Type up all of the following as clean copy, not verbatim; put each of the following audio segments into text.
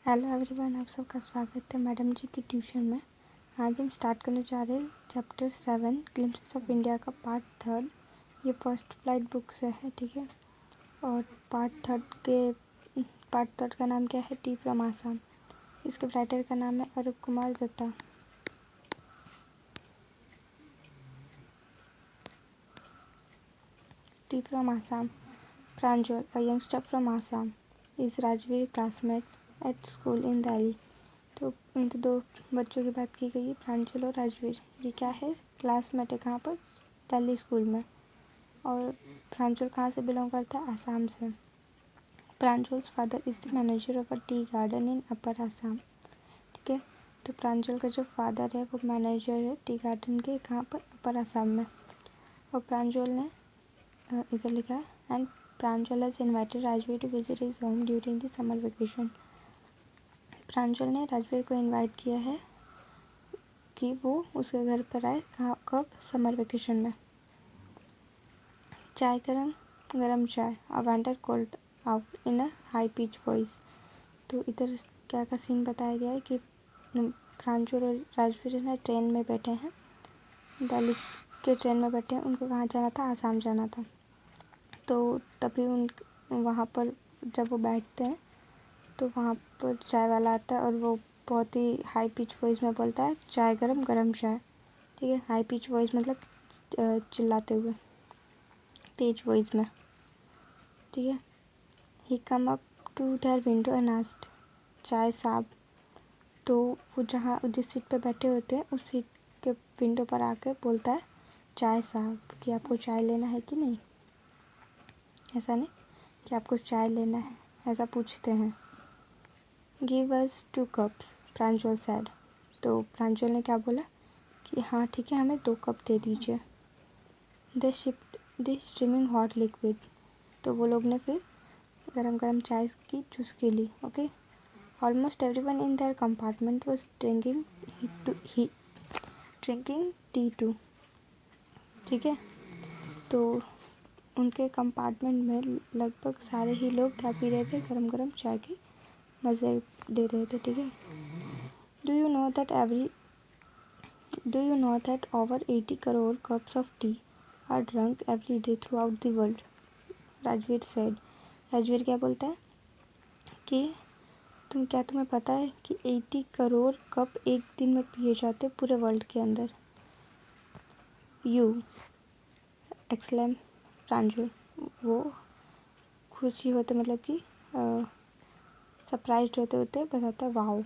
Hello everyone, आप सबका स्वागत है मैडम जी की ट्यूशन में। आज हम स्टार्ट करने जा रहे हैं चैप्टर 7 ग्लिम्पसेस ऑफ इंडिया का पार्ट 3। ये फर्स्ट फ्लाइट बुक से है, ठीक है। और पार्ट थर्ड का नाम क्या है? Tea from Assam. इसके राइटर का नाम है Arup Kumar Dutta. Tea from Assam. Pranjal, a youngster from Assam, is Rajvir classmate at school in Delhi. तो इन तो दो बच्चों की बात की गई है, प्रांजल और राजवीर। ये क्या है? क्लासमेट है। कहाँ पर? दिल्ली स्कूल में। और प्रांजल कहाँ से बिलोंग करता है? आसाम से। Pranjal's father is the manager of a tea garden in upper Assam, ठीक है। तो प्रांजल का जो फादर है वो मैनेजर है टी गार्डन के। कहाँ पर? अपर आसाम में। और प्रांजल ने इधर लिखा है, and Pranjal has invited Rajvir to visit his home during the summer vacation. Pranjal ने राजवीर को इनवाइट किया है कि वो उसके घर पर आए। कहाँ? कब? समर वेकेशन में। चाय गरम चाय। A vendor called out in a high pitch voice. तो इधर क्या का सीन बताया गया है कि प्रांजल और राजवीर ने ट्रेन में बैठे हैं, दिल्ली के ट्रेन में बैठे हैं। उनको कहाँ जाना था? आसाम जाना था। तो तभी वहाँ पर जब वो बैठते हैं तो वहाँ पर चाय वाला आता है और वो बहुत ही हाई पिच वॉइस में बोलता है, चाय गरम चाय, ठीक है। हाई पिच वॉइस मतलब चिल्लाते हुए, तेज वॉइस में, ठीक है। He come up to there window and asked, chai sahab. तो वो जहाँ जिस सीट पे बैठे होते हैं उस सीट के विंडो पर आकर बोलता है, चाय साहब, कि आपको चाय लेना है कि नहीं। ऐसा नहीं कि आपको चाय लेना है, ऐसा पूछते हैं। गिव अस 2 कप्स, प्रांजल सैड। तो प्रांजल ने क्या बोला कि हाँ ठीक है, हमें 2 कप दे दीजिए। They shift the streaming hot liquid. तो वो लोग ने फिर गरम चाय की चुस्की ली, okay. Almost everyone in there compartment was drinking tea too, ठीक है। तो उनके कंपार्टमेंट में लगभग सारे ही लोग क्या पी रहे थे? गरम चाय की मज़े ले रहे थे, ठीक है। Do you know that over 80 crore cups of T R drunk every day through out the world? Rajveer said. Rajveer क्या बोलता है कि तुम्हें पता है कि 80 करोड़ कप एक दिन में पिए जाते पूरे वर्ल्ड के अंदर? You exclaim Pranjal. वो खुशी होते मतलब कि सरप्राइज्ड होते बताता है, wow,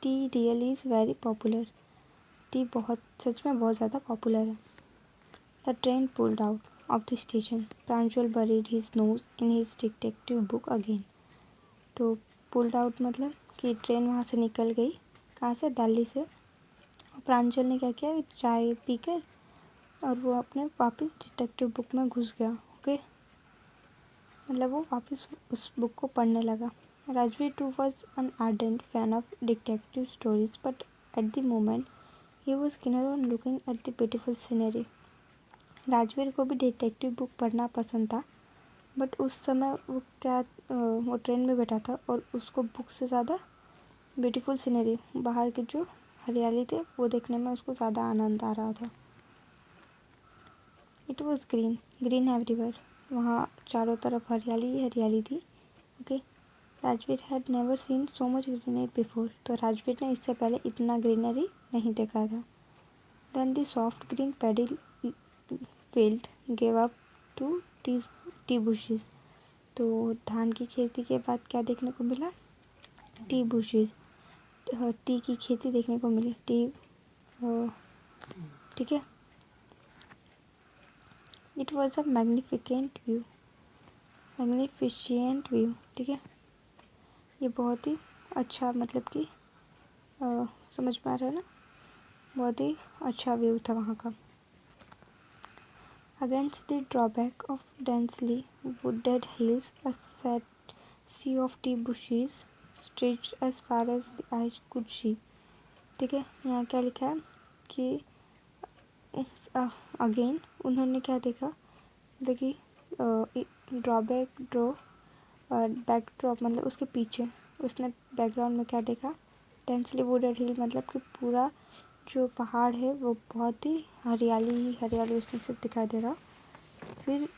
tea really is very popular. Tea सच में बहुत ज़्यादा पॉपुलर है। The train pulled out of the station. Pranjal buried his nose in his detective book again. तो पुल्ड आउट मतलब कि ट्रेन वहाँ से निकल गई। कहाँ से? दिल्ली से। और प्रांजल ने क्या किया? चाय पीकर और वो अपने वापस डिटेक्टिव बुक में घुस गया, ओके। मतलब वो वापस उस बुक को पढ़ने लगा। Rajveer too was an ardent fan of detective stories, but at the moment he was keener on looking at the beautiful scenery. Rajveer को भी डिटेक्टिव बुक पढ़ना पसंद था, बट उस समय वो ट्रेन में बैठा था और उसको बुक से ज़्यादा ब्यूटीफुल सीनरी, बाहर की जो हरियाली थे वो देखने में उसको ज़्यादा आनंद आ रहा था। It was green everywhere. वहाँ चारों तरफ हरियाली ही हरियाली थी, okay. Rajveer had never seen so much greenery before. तो राजवीर ने इससे पहले इतना ग्रीनरी नहीं देखा था। Then the soft green paddy field gave up to tea bushes. तो धान की खेती के बाद क्या देखने को मिला? टी बुशेस, टी की खेती देखने को मिली, ठीक है। It was a magnificent view, ठीक है। ये बहुत ही अच्छा, मतलब कि समझ में आ रहा है ना, बहुत ही अच्छा व्यू था वहाँ का। Against the drawback of densely wooded hills, a set sea of tea bushes stretched as far as the eye could see, ठीक है। यहाँ क्या लिखा है कि अगेन उन्होंने क्या देखा? देखिए बैकड्रॉप मतलब उसके पीछे उसने बैकग्राउंड में क्या देखा, डेंसली वुडेड हिल, मतलब कि पूरा जो पहाड़ है वो बहुत ही हरियाली ही हरियाली उसमें सिर्फ दिखाई दे रहा। फिर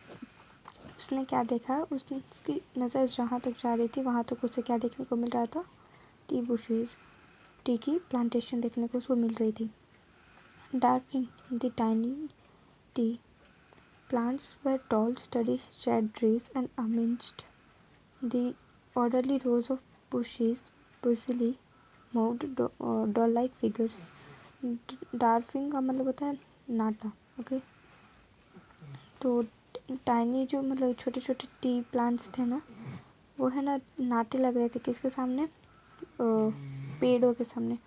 उसने क्या देखा, उसकी नज़र जहाँ तक जा रही थी वहाँ तक उसे क्या देखने को मिल रहा था, टी बुशेज, टी की प्लांटेशन देखने को उसको मिल रही थी। Dwarfing the tiny tea plants were tall, sturdy shade trees, and amidst the orderly rows of bushes, busily moved doll-like figures. डार्फिंग का मतलब होता है नाटा, ओके। तो टाइनी जो मतलब छोटे छोटे टी प्लांट्स थे ना, वो है ना नाटे लग रहे थे किसके सामने, पेड़ों के सामने।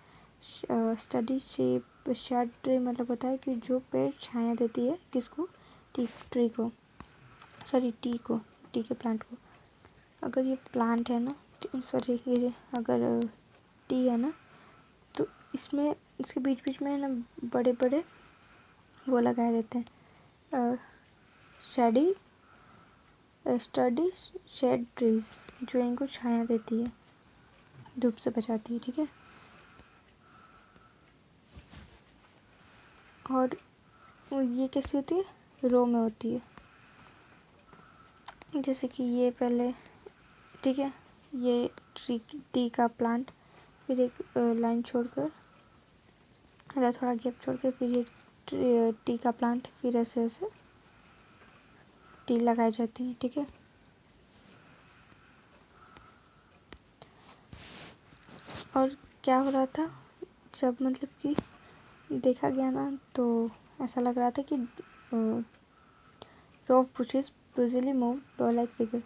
स्टडी शेप शेड ट्री मतलब होता है कि जो पेड़ छाया देती है किसको, टी ट्री को, सॉरी टी को, टी के प्लांट को। अगर ये प्लांट है ना, सॉरी ये अगर टी है ना, तो इसमें इसके बीच बीच में ना बड़े बड़े वो लगाए देते हैं, स्टडी शेड ट्रीज, जो इनको छाया देती है, धूप से बचाती है, ठीक है। और ये कैसी होती है, रो में होती है, जैसे कि ये पहले, ठीक है, ये टी का प्लांट, फिर एक लाइन छोड़कर, मतलब थोड़ा गैप छोड़ के, फिर ये टी का प्लांट, फिर ऐसे ऐसे टी लगाई जाती है, ठीक है। और क्या हो रहा था, जब मतलब कि देखा गया ना, तो ऐसा लग रहा था कि रो ऑफ बुशेस बिजली मूव डॉल लाइक फिगर,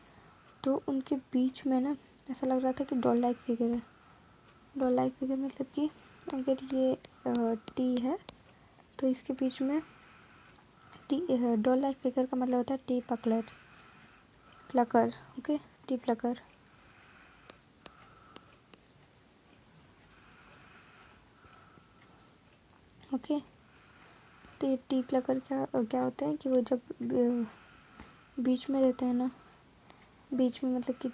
तो उनके बीच में ना ऐसा लग रहा था कि डॉल लाइक फिगर है। डॉल लाइक फिगर मतलब कि अगर ये टी है तो इसके बीच में टी, डॉल लाइक फिगर का मतलब होता है T Plucker, okay, T Plucker. Okay, तो ये टी प्लकर क्या होते हैं कि वो जब बीच में रहते हैं ना, बीच में मतलब कि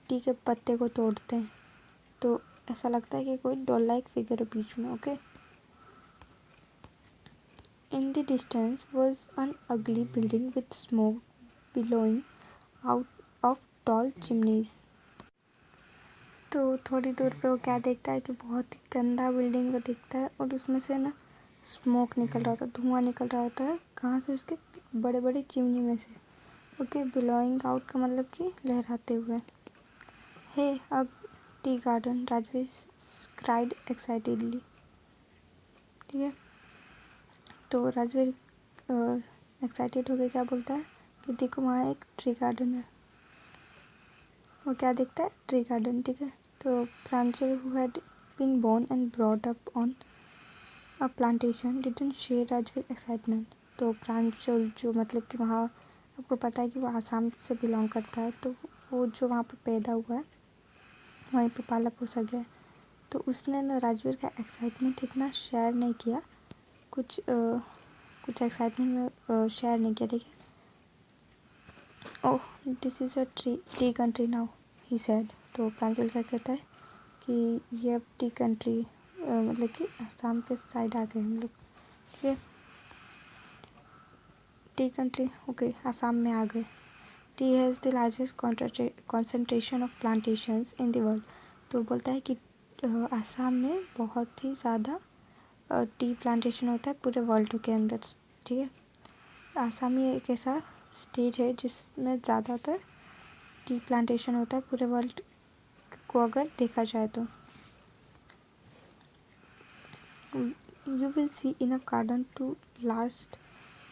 टी के पत्ते को तोड़ते हैं, तो ऐसा लगता है कि कोई डॉल लाइक फिगर है बीच में, okay. In the distance was an अगली building with smoke billowing out of tall chimneys. तो थोड़ी दूर पे वो क्या देखता है कि बहुत ही गंदा बिल्डिंग को दिखता है, और उसमें से ना स्मोक निकल रहा होता है, धुआं निकल रहा होता है, कहाँ से, उसके बड़े बड़े चिमनी में से, ओके। बिलोइंग आउट का मतलब कि लहराते हुए। Hey a tea garden, Rajvir cried excitedly, ठीक है। तो राजवीर एक्साइटेड होकर क्या बोलता है कि देखो वहाँ एक ट्री गार्डन है। वो क्या देखता है, ट्री गार्डन, ठीक है। तो Pranjal who had been born and brought up on a plantation didn't share Rajvir excitement. तो प्रांजल जो मतलब कि वहाँ, आपको पता है कि वो आसाम से बिलोंग करता है, तो वो जो वहाँ पे पैदा हुआ है, वहीं पे पाला पोसा गया है, तो उसने ना राजवीर का एक्साइटमेंट इतना शेयर नहीं किया, कुछ एक्साइटमेंट में शेयर नहीं किया, ठीक है। Oh this is a T country now, he said. तो प्रांजल क्या कहता है कि ये अब टी कंट्री, मतलब कि आसाम के साइड आ गए हम लोग, ठीक है। टी कंट्री, ओके, आसाम में आ गए। T has the largest concentration of plantations in the world. तो बोलता है कि आसाम में बहुत ही ज़्यादा टी प्लांटेशन होता है पूरे वर्ल्ड के अंदर, ठीक है। आसाम ही एक ऐसा स्टेट है जिसमें ज़्यादातर टी प्लांटेशन होता है पूरे वर्ल्ड को अगर देखा जाए तो। You will see enough garden to last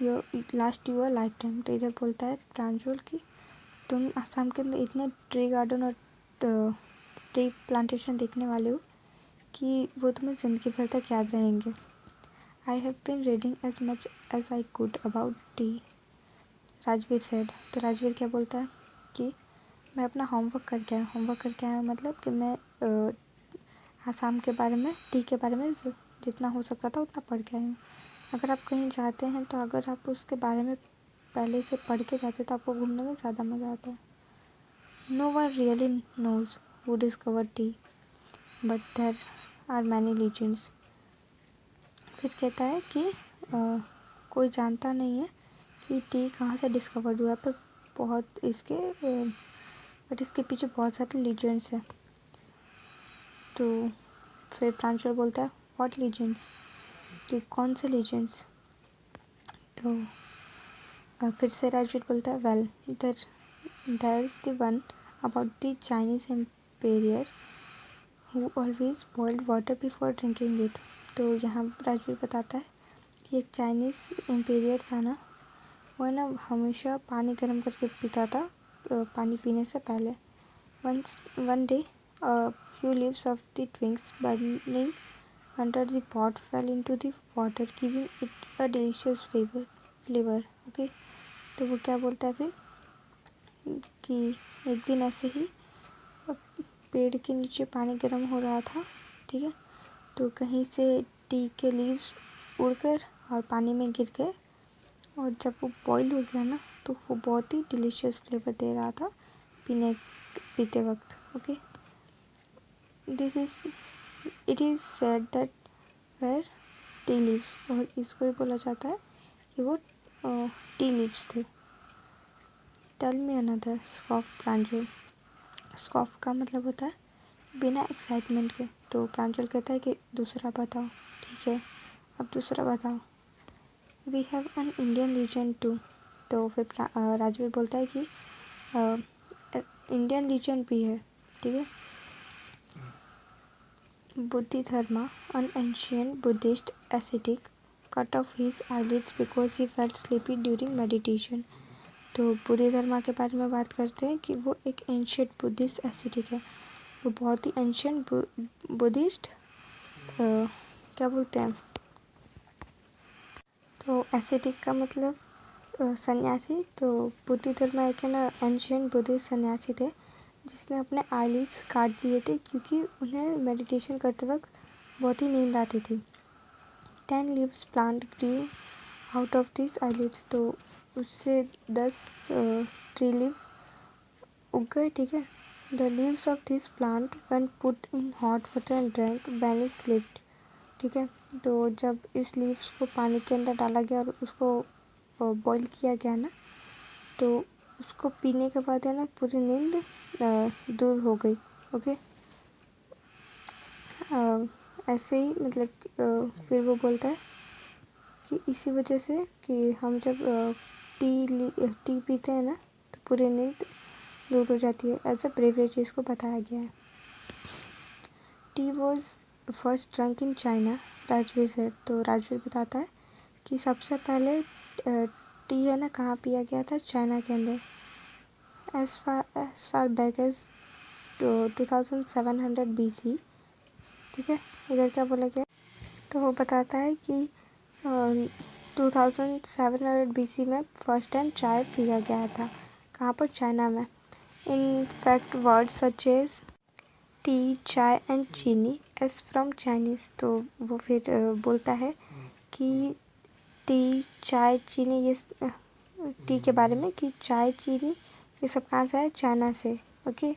your lifetime. तो इधर बोलता है प्रांजल कि तुम आसाम के अंदर इतने ट्री गार्डन और टी प्लांटेशन देखने वाले हो कि वो तुम्हें ज़िंदगी भर तक याद रहेंगे। I have been reading as much as I could about tea, Rajveer said. तो राजवीर क्या बोलता है कि मैं अपना होमवर्क करके आया हूँ, मतलब कि मैं आसाम के बारे में, टी के बारे में जितना हो सकता था उतना पढ़ के आई हूँ। अगर आप कहीं जाते हैं तो अगर आप उसके बारे में पहले से पढ़ के जाते तो आपको घूमने में ज़्यादा मज़ा आता है। No one really knows who discovered tea but there are many legends. फिर कहता है कि कोई जानता नहीं है कि टी कहाँ से डिस्कवर्ड हुआ, पर बहुत इसके बट इसके पीछे बहुत सारे लीजेंड्स हैं। तो फिर प्रांशुल बोलता है व्हाट लीजेंड्स, कि कौन से लीजेंड्स। तो फिर से राजवीर बोलता है well there is the one about the Chinese emperor who always boiled water before drinking it. तो यहाँ राजवीर बताता है कि एक चाइनीज एम्पेरियर था ना, वो ना हमेशा पानी गर्म करके पीता था पानी पीने से पहले। One day a few leaves of the twigs burning under the pot fell into the water, giving it a delicious flavor. Okay, तो वो क्या बोलता है फिर कि एक दिन ऐसे ही पेड़ के नीचे पानी गर्म हो रहा था, ठीक है, तो कहीं से टी के लीव्स उड़कर और पानी में गिर गए, और जब वो बॉईल हो गया ना तो वो बहुत ही डिलीशियस फ्लेवर दे रहा था पीते वक्त। Okay, it is said that where tea leaves, और इसको ही बोला जाता है कि वो टी लीव्स थे। Tell me another scoff Pranjal. Scoff का मतलब होता है बिना एक्साइटमेंट के। तो प्रांजल कहता है कि दूसरा बताओ। ठीक है, अब दूसरा बताओ। We have an Indian legend too. तो फिर राजवीर बोलता है कि इंडियन लीजेंड भी है, ठीक है। Bodhidharma, an ancient Buddhist ascetic, cut off his eyelids because he felt sleepy during meditation. तो बुद्धिधर्मा के बारे में बात करते हैं कि वो एक एंशियंट बुद्धिस्ट एसिटिक है। वो बहुत ही एंशियंट बुद्धिस्ट क्या बोलते हैं, तो एसिटिक का मतलब सन्यासी। तो बुद्धिधर्मा एक है ना एंशियंट बुद्धिस्ट सन्यासी थे जिसने अपने आईलिड्स काट दिए थे क्योंकि उन्हें मेडिटेशन करते वक्त बहुत ही नींद आती थी। 10 leaves plant grew out of this eyelids. तो उससे 10 ट्री लीव्स उग गए, ठीक है। The leaves of this plant when put in hot water and drank when it slept, ठीक है। तो जब इस लीव्स को पानी के अंदर डाला गया और उसको बॉईल किया गया ना, तो उसको पीने के बाद है ना पूरी नींद दूर हो गई। ओके, ऐसे ही मतलब फिर वो बोलता है कि इसी वजह से कि हम जब टी पीते हैं ना तो पूरी नींद दूर हो जाती है। एज अ बेवरेज इसको बताया गया है। T was first drunk in China, Rajveer से। तो राजवीर बताता है कि सबसे पहले टी है ना कहाँ पिया गया था, चाइना के अंदर। as far back as 2700 BC, ठीक है। इधर क्या बोला गया, तो वो बताता है कि 2700 BC में फर्स्ट टाइम चाय पिया गया था। कहाँ पर, चाइना में। In fact words such as tea, chai and chini as from Chinese. तो वो फिर बोलता है कि टी, चाय, चीनी, ये टी के बारे में कि चाय, चीनी ये सब कहाँ से है, चाइना से। ओके,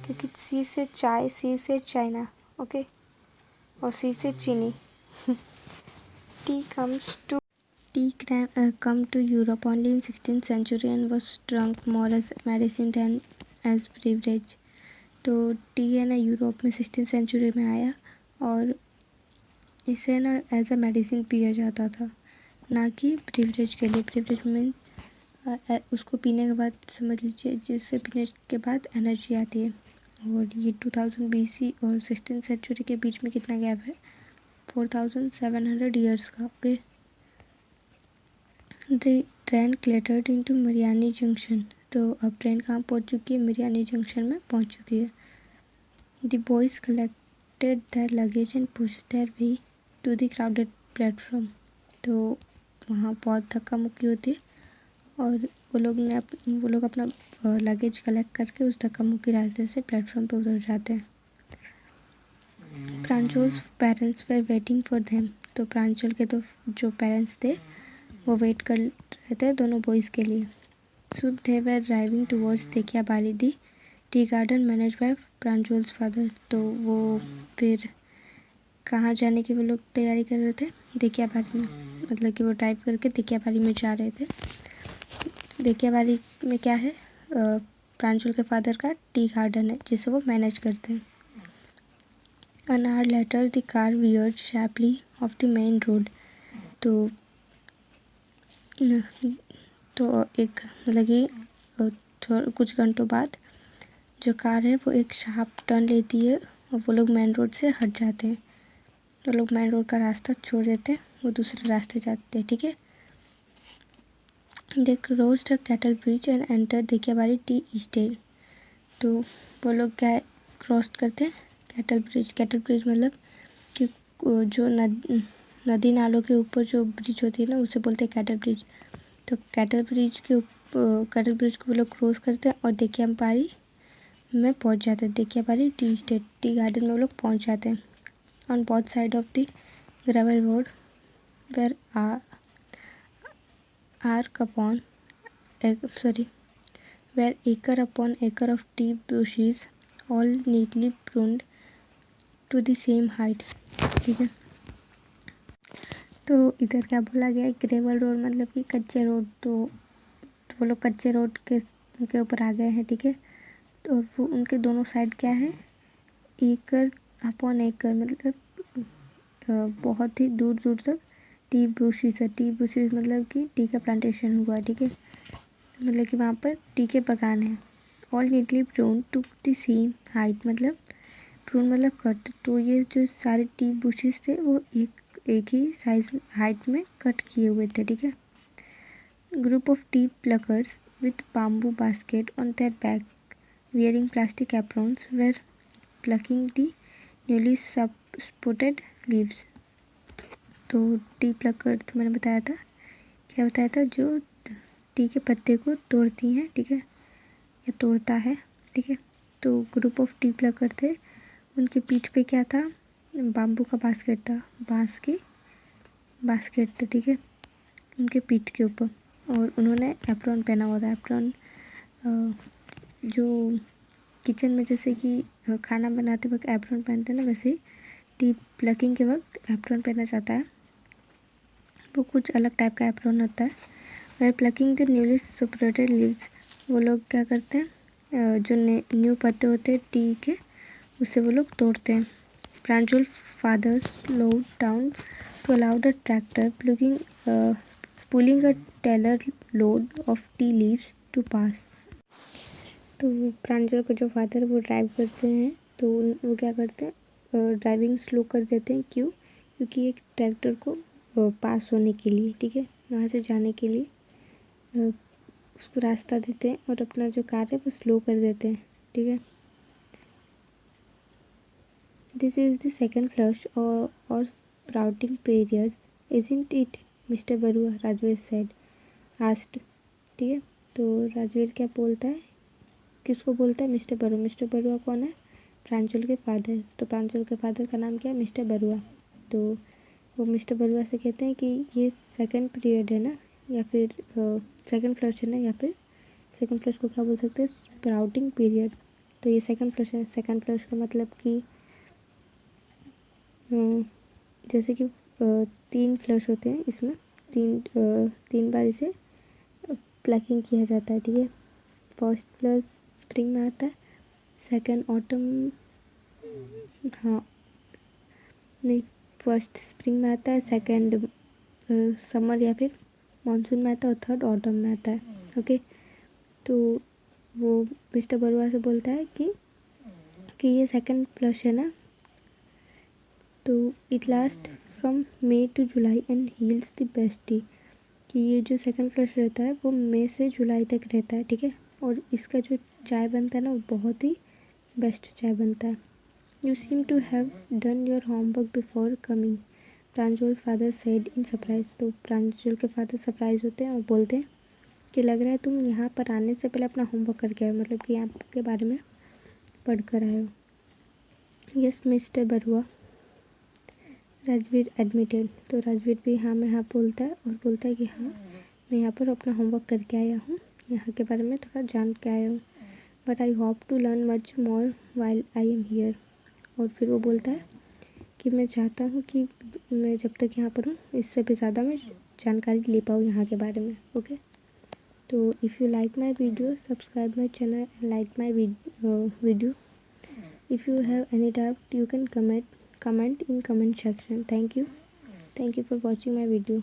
क्योंकि सी से चाय, सी से चाइना, ओके, और सी से चीनी। T come to Europe only in 16th century and was drunk more as medicine than as beverage। तो टी है ना यूरोप में 16th सेंचुरी में आया और इसे ना एज अ मेडिसिन पिया जाता था, ना कि बेवरेज के लिए। बेवरेज मीन उसको पीने के बाद समझ लीजिए जिससे पीने के बाद एनर्जी आती है। और ये 2000 BC और 16th सेंचुरी के बीच में कितना गैप है, 4700 ईयर्स का। Okay, train clattered into Mariani junction. तो अब ट्रेन कहाँ पहुँच चुकी है, मरियानी जंक्शन में पहुँच चुकी है। The boys collected their luggage and push their way to the crowded platform. तो वहाँ बहुत धक्का मुक्की होती है और वो लोग अपना लगेज कलेक्ट करके उस धक्का मुक्की रास्ते से प्लेटफॉर्म पे उतर जाते हैं। Pranjal's parents were waiting for them. तो प्रांजल के तो जो पेरेंट्स थे वो वेट कर रहे थे दोनों बॉयज़ के लिए। So they were driving towards Tekiyabari the tea garden manage by Pranjal's father. तो वो फिर कहाँ जाने की वो लोग तैयारी कर रहे थे? दिकियाबारी में, मतलब कि वो ड्राइव करके दिकियाबारी में जा रहे थे। दिकियाबारी में क्या है? प्रांजल के फादर का टी गार्डन है जिसे वो मैनेज करते हैं। An hour later the car veered sharply off the main road। तो एक मतलब कि कुछ घंटों बाद जो कार है वो एक शार्प टर्न लेती है और वो लोग मेन रोड से हट जाते हैं। तो लोग मेन रोड का रास्ता छोड़ देते हैं, वो दूसरे रास्ते जाते हैं, ठीक है। They crossed a cattle bridge and entered Dikiyabari tea estate. तो वो लोग क्या क्रॉस करते हैं? कैटल ब्रिज मतलब कि जो नदी नालों के ऊपर जो ब्रिज होती है ना, उसे बोलते हैं कैटल ब्रिज। तो कैटल ब्रिज को वो लोग क्रॉस करते हैं और दिकियाबारी में पहुंच जाते हैं। Dikiyabari tea estate, tea garden में वो लोग पहुंच जाते हैं। On both side of the gravel road were acre upon acre of tea bushes all neatly pruned to the same height। ठीक है, तो इधर क्या बोला गया है? ग्रेवल रोड मतलब कि कच्चे रोड। तो वो लोग कच्चे रोड के ऊपर आ गए हैं, ठीक है। तो वो उनके दोनों साइड क्या है? एकड़ अपॉन एकड़, मतलब बहुत ही दूर दूर तक टी बुशेस है। टी बुशेस मतलब कि टी का प्लांटेशन हुआ, ठीक है, मतलब कि वहाँ पर टी के बागान हैं। All neatly prune to the same height, मतलब प्रून मतलब कट। तो ये जो सारे टी बुशेस थे वो एक ही साइज हाइट में कट किए हुए थे, ठीक है। Group of tea pluckers with bamboo basket on their back wearing plastic aprons were plucking the newly spotted leaves। तो टी प्लकर तो मैंने बताया था, क्या बताया था? जो टी के पत्ते को तोड़ती हैं, ठीक है, या तोड़ता है, ठीक है। तो ग्रुप ऑफ टी प्लकर थे, उनके पीठ पे क्या था? बाम्बू का बास्केट था, बांस की बास्केट था, ठीक है, उनके पीठ के ऊपर। और उन्होंने एप्रॉन पहना हुआ था। एप्रॉन जो किचन में जैसे कि खाना बनाते वक्त एप्रॉन पहनते हैं ना, वैसे ही टी प्लकिंग के वक्त एप्रॉन पहना जाता है। वो कुछ अलग टाइप का एप्रॉन होता है। Were plucking the newly separated leaves, वो लोग क्या करते हैं? जो न्यू पत्ते होते हैं टी के, उससे वो लोग तोड़ते हैं। प्रांजल father slowed down to allow the tractor pulling a trailer load of tea leaves to pass। तो प्रांजल के जो फादर वो ड्राइव करते हैं, तो वो क्या करते हैं? ड्राइविंग स्लो कर देते हैं। क्यों? क्योंकि एक ट्रैक्टर को पास होने के लिए, ठीक है, वहाँ से जाने के लिए उसको रास्ता देते हैं और अपना जो कार है वो स्लो कर देते हैं, ठीक है। This is the second flush और sprouting period isn't it mister Barua, Rajvir said asked. ठीक है, तो राजवीर क्या बोलता है? किसको बोलता है? मिस्टर बरुआ। मिस्टर बरुआ कौन है? प्रांजल के फादर। तो प्रांजल के फादर का नाम क्या है? मिस्टर बरुआ। तो वो मिस्टर बरुआ से कहते हैं कि ये सेकंड पीरियड है ना, या फिर सेकंड फ्लश है ना, या फिर सेकंड फ्लश को क्या बोल सकते हैं? Sprouting period. तो ये सेकंड फ्लश है। सेकंड फ्लश का मतलब कि जैसे कि 3 फ्लश होते हैं, इसमें तीन बार इसे प्लकिंग किया जाता है, ठीक है। फर्स्ट फ्लश स्प्रिंग में आता है, सेकंड ऑटम, हाँ नहीं, फर्स्ट स्प्रिंग में आता है, सेकंड समर या फिर मानसून में आता है, और थर्ड ऑटम में आता है। ओके, तो वो मिस्टर बरुआ से बोलता है कि ये सेकंड फ्लश है ना, तो it last from May to July and yields the best tea. कि ये जो सेकंड फ्लश रहता है वो मई से जुलाई तक रहता है, ठीक है, और इसका जो चाय बनता है ना वो बहुत ही बेस्ट चाय बनता है। You seem to have done your homework before coming, Pranjal's father said in surprise. तो प्रांजल के फादर सरप्राइज होते हैं और बोलते हैं कि लग रहा है तुम यहाँ पर आने से पहले अपना होमवर्क करके आए हो, मतलब कि यहाँ के बारे में पढ़ कर आए हो। Yes mister Barua, Rajveer admitted. तो राजवीर भी हाँ में हाँ बोलता है और बोलता है कि हाँ मैं यहाँ पर अपना होमवर्क करके आया हूँ, यहाँ के बारे में थोड़ा जान के आया हूँ। But I hope to learn much more while I am here. और फिर वो बोलता है कि मैं चाहता हूँ कि मैं जब तक यहाँ पर हूँ इससे भी ज़्यादा मैं जानकारी ले पाऊँ यहाँ के बारे में। ओके, तो if you like my video subscribe my channel and like my video. If you have any doubt you can comment in comment section. Thank you for watching my video.